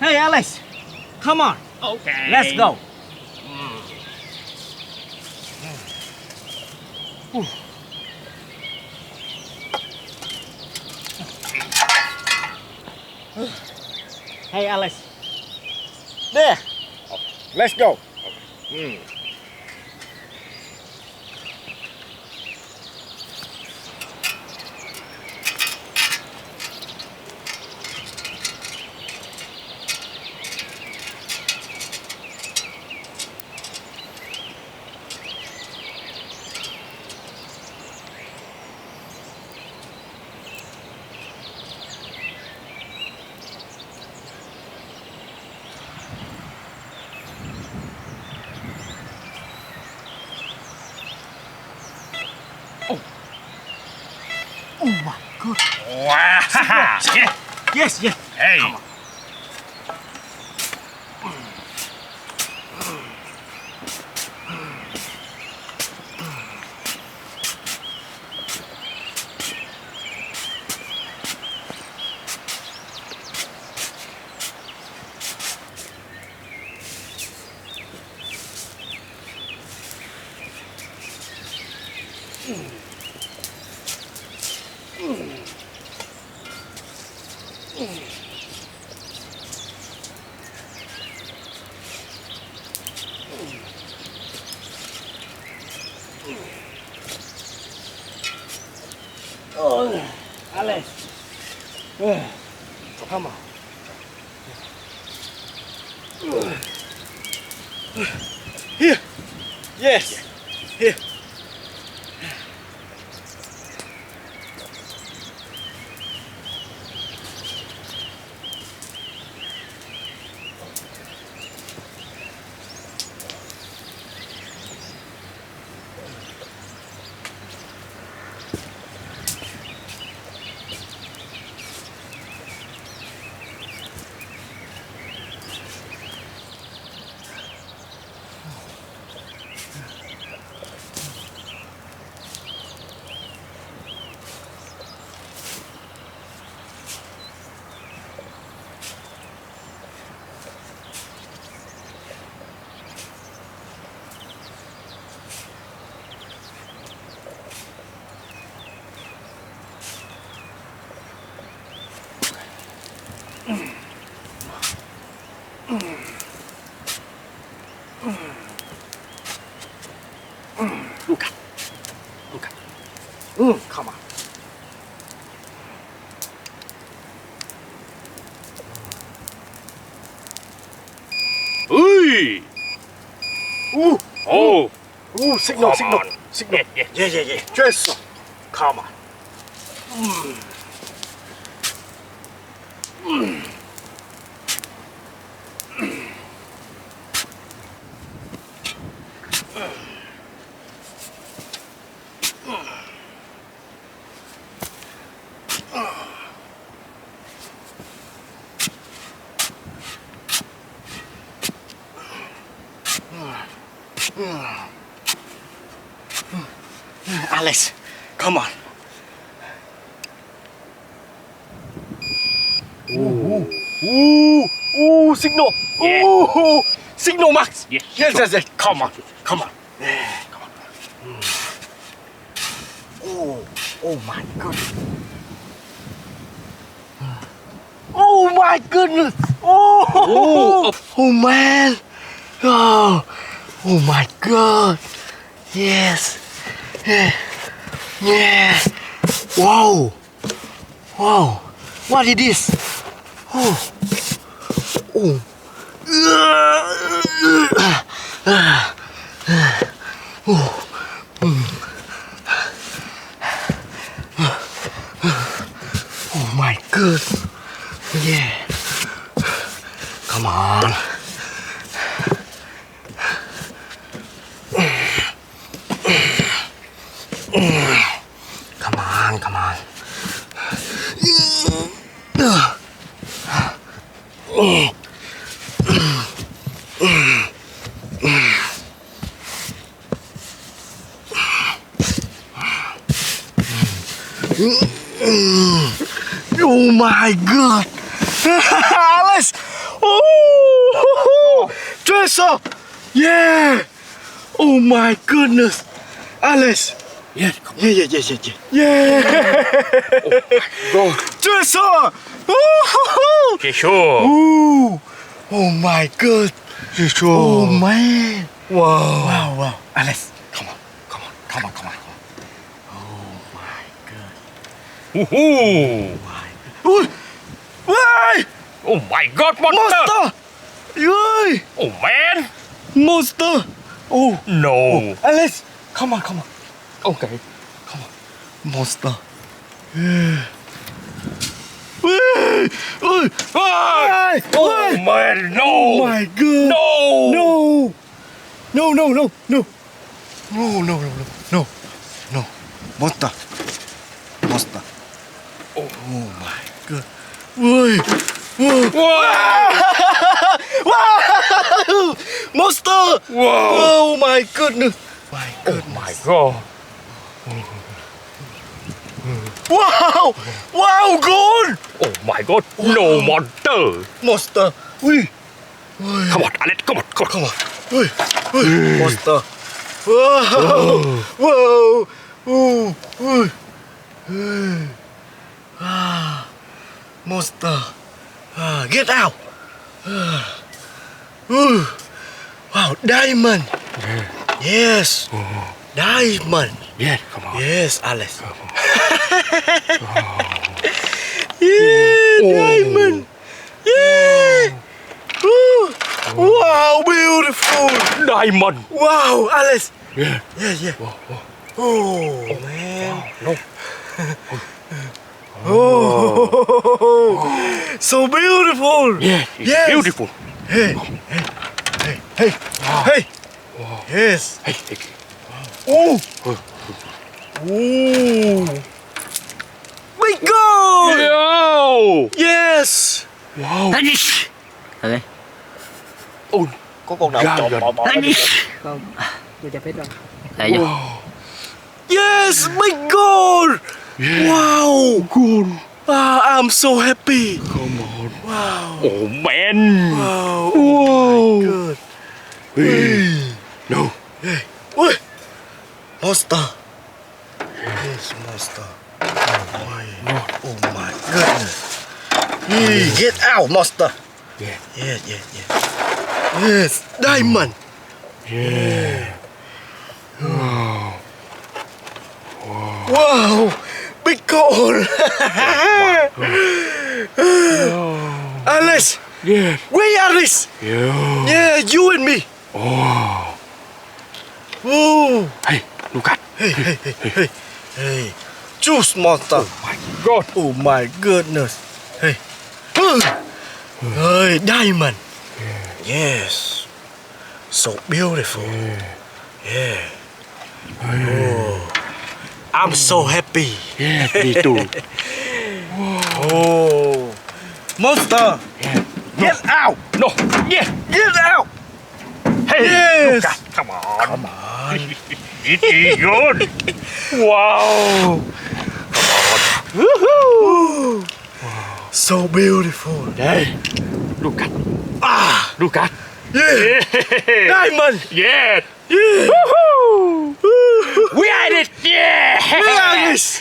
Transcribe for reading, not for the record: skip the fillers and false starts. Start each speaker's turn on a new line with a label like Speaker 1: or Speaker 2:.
Speaker 1: Hey, Alex, come on.
Speaker 2: Okay.
Speaker 1: Let's go. Hey, Alex. There.
Speaker 2: Let's go.
Speaker 1: Oh my God.
Speaker 2: Wow. Yeah.
Speaker 1: Yes, yes.
Speaker 2: Hey.
Speaker 1: Come on. Oh, Alex. Come on. Here. Yes. Here. Look. Come on.
Speaker 2: Ui. Oh.
Speaker 1: Signal,
Speaker 2: Come
Speaker 1: signal,
Speaker 2: on.
Speaker 1: signal.
Speaker 2: Yeah.
Speaker 1: Yeah. Just come on. Alex, come on. Signal.
Speaker 2: Yeah.
Speaker 1: Signal, Max.
Speaker 2: Yes.
Speaker 1: Yes. Come on. Come on. Oh my goodness. Oh my goodness. Oh man. Oh my God. Yes. Yeah. Wow. What is this? Oh. Oh my God. Yeah. Come on. Come on. Oh my god. Alex. Oh. Treasure. Yeah. Oh my goodness. Alex.
Speaker 2: Yes.
Speaker 1: Yeah.
Speaker 2: Go.
Speaker 1: Treasure. Oh.
Speaker 2: Treasure.
Speaker 1: Ooh. Oh my god. Oh man. Wow. Alex, come on. Oh my god.
Speaker 2: Woohoo!
Speaker 1: Why?
Speaker 2: Oh my God, monster!
Speaker 1: Monster! Ơi!
Speaker 2: Oh man!
Speaker 1: Monster! Oh,
Speaker 2: No!
Speaker 1: Alex, come on.
Speaker 2: Okay.
Speaker 1: Monster. Wait! Why?
Speaker 2: Oh man, no!
Speaker 1: Oh my god!
Speaker 2: No!
Speaker 1: No. Monster. Oh my god. Wait. Wow! Monster!
Speaker 2: Whoa!
Speaker 1: Oh my goodness.
Speaker 2: Oh my God!
Speaker 1: Wow, gold!
Speaker 2: Oh my God! No monster!
Speaker 1: Monster. Ui.
Speaker 2: Come on, Alex, come on.
Speaker 1: Ui. Monster. Whoa. Monster. Get out. Wow, diamond. Yes. Diamond.
Speaker 2: Yes, come on.
Speaker 1: Yes, Alex. Yeah, diamond. Yeah. Wow, beautiful.
Speaker 2: Diamond!
Speaker 1: Wow, Alex.
Speaker 2: Yeah.
Speaker 1: Yeah.
Speaker 2: Whoa.
Speaker 1: Oh, man.
Speaker 2: No.
Speaker 1: Oh, so beautiful.
Speaker 2: Yes, it's
Speaker 1: Yes.
Speaker 2: beautiful.
Speaker 1: Hey. Yes.
Speaker 2: Hey.
Speaker 1: Oh. Big gold.
Speaker 2: Yo!
Speaker 1: Yes.
Speaker 2: Wow!
Speaker 3: อะไร
Speaker 2: Ôi, có con nào
Speaker 1: Ra
Speaker 2: trộm
Speaker 1: rồi.
Speaker 2: bò bò đi vậy?
Speaker 4: Không, tôi chụp hết rồi.
Speaker 3: อะไรอยู่
Speaker 1: Yes, big gold. Wow.
Speaker 2: Gold!
Speaker 1: I'm so happy.
Speaker 2: Come on!
Speaker 1: Wow.
Speaker 2: Oh man!
Speaker 1: Wow.
Speaker 2: Wow!
Speaker 1: Good.
Speaker 2: No!
Speaker 1: Ui. Monster. Yes, monster. Oh my goodness. Get out, monster.
Speaker 2: Yeah.
Speaker 1: Yes, diamond.
Speaker 2: Yeah!
Speaker 1: Wow, big gold. Alex,
Speaker 2: Yeah!
Speaker 1: where Alex?
Speaker 2: Yeah!
Speaker 1: Yeah, you and me.
Speaker 2: Oh!
Speaker 1: Oh.
Speaker 2: Hey, look at!
Speaker 1: Hey. Choose monster.
Speaker 2: My God!
Speaker 1: Oh my goodness. Hey. Hey, diamond. Yes. So beautiful. Yeah. Oh. I'm so happy.
Speaker 2: Yeah, me too.
Speaker 1: Oh. Monster. Get out.
Speaker 2: No! Yeah!
Speaker 1: Get out.
Speaker 2: Hey!
Speaker 1: Yes.
Speaker 2: Look at! Come on! It is good! Wow!
Speaker 1: Woohoo. So beautiful.
Speaker 2: Hey! Look at! Look at!
Speaker 1: Yeah.
Speaker 2: Yeah!
Speaker 1: Diamond.
Speaker 2: Yeah!
Speaker 1: Yeah.
Speaker 2: Woohoo! We had it! Yeah!
Speaker 1: Where are this?